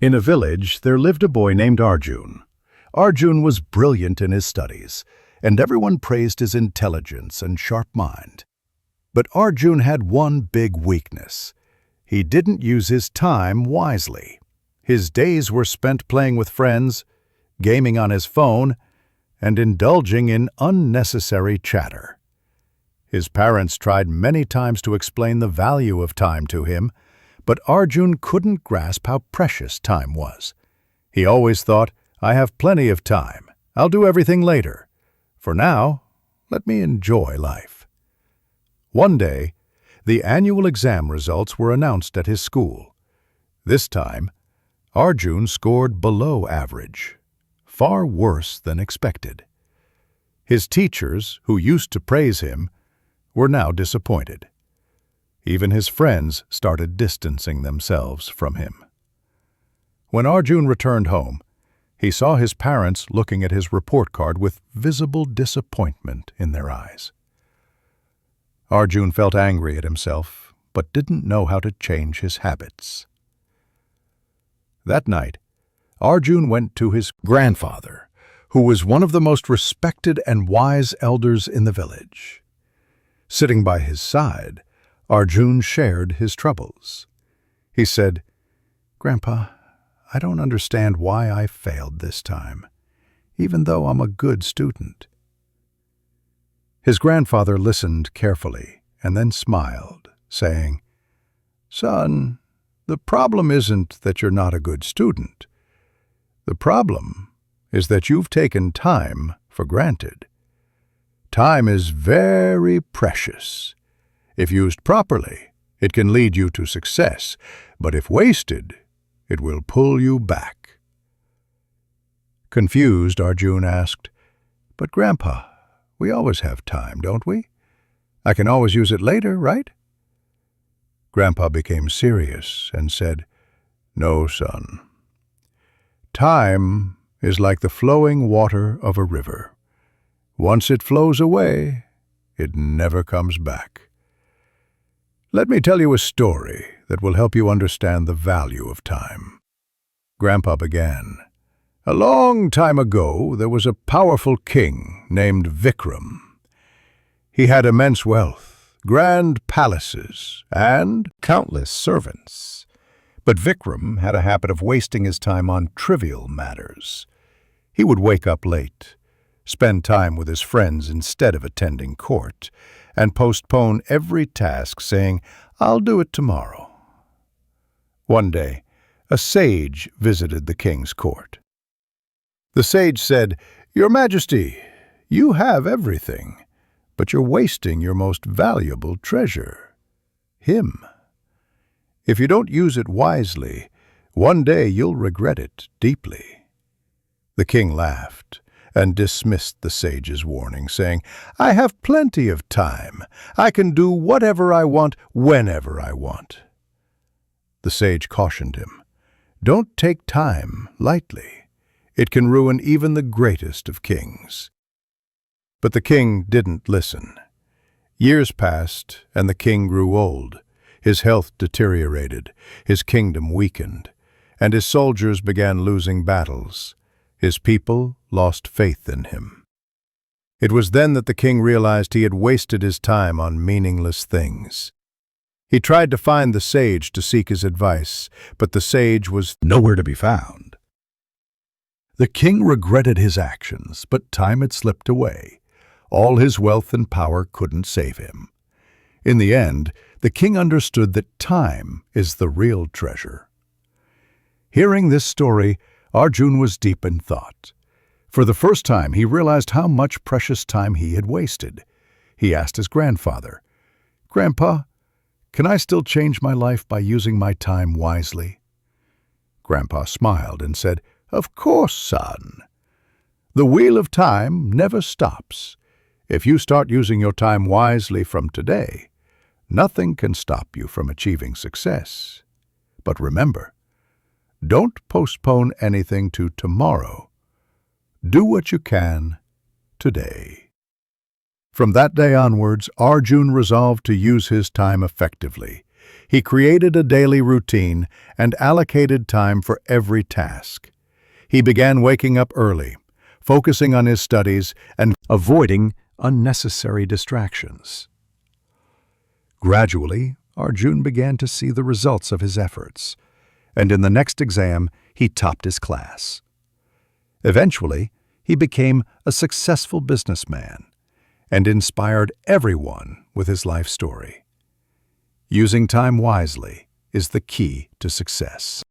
In a village, there lived a boy named Arjun. Arjun was brilliant in his studies, and everyone praised his intelligence and sharp mind. But Arjun had one big weakness. He didn't use his time wisely. His days were spent playing with friends, gaming on his phone, and indulging in unnecessary chatter. His parents tried many times to explain the value of time to him, but Arjun couldn't grasp how precious time was. He always thought, "I have plenty of time. I'll do everything later. For now, let me enjoy life." One day, the annual exam results were announced at his school. This time, Arjun scored below average, far worse than expected. His teachers, who used to praise him, were now disappointed. Even his friends started distancing themselves from him. When Arjun returned home, he saw his parents looking at his report card with visible disappointment in their eyes. Arjun felt angry at himself, but didn't know how to change his habits. That night, Arjun went to his grandfather, who was one of the most respected and wise elders in the village. Sitting by his side, Arjun shared his troubles. He said, "Grandpa, I don't understand why I failed this time, even though I'm a good student." His grandfather listened carefully and then smiled, saying, "Son, the problem isn't that you're not a good student. The problem is that you've taken time for granted. Time is very precious. If used properly, it can lead you to success, but if wasted, it will pull you back." Confused, Arjun asked, "But Grandpa, we always have time, don't we? I can always use it later, right?" Grandpa became serious and said, "No, son. Time is like the flowing water of a river. Once it flows away, it never comes back. Let me tell you a story that will help you understand the value of time." Grandpa began. "A long time ago, there was a powerful king named Vikram. He had immense wealth, grand palaces, and countless servants. But Vikram had a habit of wasting his time on trivial matters. He would wake up late, spend time with his friends instead of attending court, and postpone every task, saying, 'I'll do it tomorrow.' One day, a sage visited the king's court. The sage said, 'Your Majesty, you have everything, but you're wasting your most valuable treasure, him. If you don't use it wisely, one day you'll regret it deeply.' The king laughed and dismissed the sage's warning, saying, 'I have plenty of time. I can do whatever I want, whenever I want.' The sage cautioned him, 'Don't take time lightly. It can ruin even the greatest of kings.' But the king didn't listen. Years passed, and the king grew old. His health deteriorated, his kingdom weakened, and his soldiers began losing battles. His people lost faith in him. It was then that the king realized he had wasted his time on meaningless things. He tried to find the sage to seek his advice, but the sage was nowhere to be found. The king regretted his actions, but time had slipped away. All his wealth and power couldn't save him. In the end, the king understood that time is the real treasure. Hearing this story, Arjun was deep in thought. For the first time, he realized how much precious time he had wasted. He asked his grandfather, "Grandpa, can I still change my life by using my time wisely?" Grandpa smiled and said, "Of course, son. The wheel of time never stops. If you start using your time wisely from today, nothing can stop you from achieving success. But remember, don't postpone anything to tomorrow. Do what you can today." From that day onwards, Arjun resolved to use his time effectively. He created a daily routine and allocated time for every task. He began waking up early, focusing on his studies and avoiding unnecessary distractions. Gradually, Arjun began to see the results of his efforts, and in the next exam, he topped his class. Eventually, he became a successful businessman and inspired everyone with his life story. Using time wisely is the key to success.